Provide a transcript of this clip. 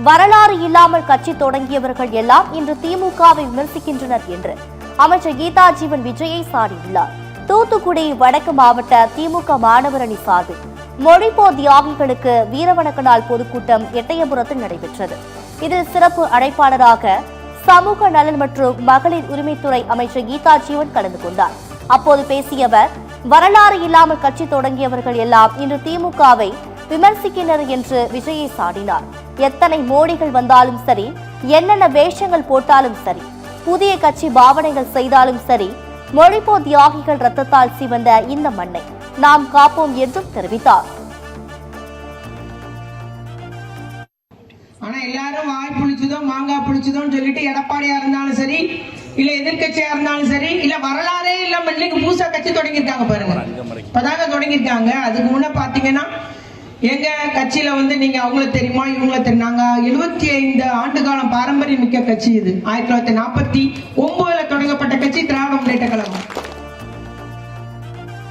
வரலாறு இல்லாமல் கட்சி தொடங்கியவர்கள் எல்லாம் இன்று திமுகவை விமர்சிக்கின்றனர் என்று அமைச்சர் கீதா ஜீவன் விஜயை சாடியுள்ளார். தூத்துக்குடி வடக்கு மாவட்ட திமுக மாணவர் அணி சார்பில் மொழிப்போர் தியாகிகளுக்கு வீரவணக்க நாள் பொதுக்கூட்டம் எட்டயபுரத்தில் நடைபெற்றது. இதில் சிறப்பு அழைப்பாளராக சமூக நலன் மற்றும் மகளிர் உரிமைத்துறை அமைச்சர் கீதா ஜீவன் கலந்து கொண்டார். அப்போது பேசிய அவர், வரலாறு இல்லாமல் கட்சி தொடங்கியவர்கள் எல்லாம் இன்று திமுகவை விமர்சிக்கின்றனர் என்று விஜயை சாடினார். எத்தனை மோடிகள் வந்தாலும் சரி, என்னென்ன வேஷங்கள் போட்டாலும் சரி, புதிய கட்சி பாவனைகள் செய்தாலும் சரி, மொழிப்போர் தியாகிகள் ரத்தத்தால் சிவந்த இந்த மண்ணை நாம் காப்போம் என்றும் தெரிவித்தார். ஆனா எல்லாரும் வாய் புளிச்சதோ மாங்காய் புளிச்சதோன்னு சொல்லிட்டு எடப்பாடியா இருந்தாலும் சரி, இல்ல எதிர்கட்சியா இருந்தாலும் சரி, இல்ல வரலாறே இல்லாம இன்னைக்கு புதுசா கட்சி தொடங்கியிருக்காங்க பாருங்க. இப்பதாங்க தொடங்கியிருக்காங்க. அதுக்கு முன்ன பாத்தீங்கன்னா எங்க கட்சியில நீங்க அவங்கள தெரியுமா இவங்கள தெரியுமாங்க. 75 ஆண்டு காலம் பாரம்பரிய மிக்க கட்சி இது. 1949 தொடங்கப்பட்ட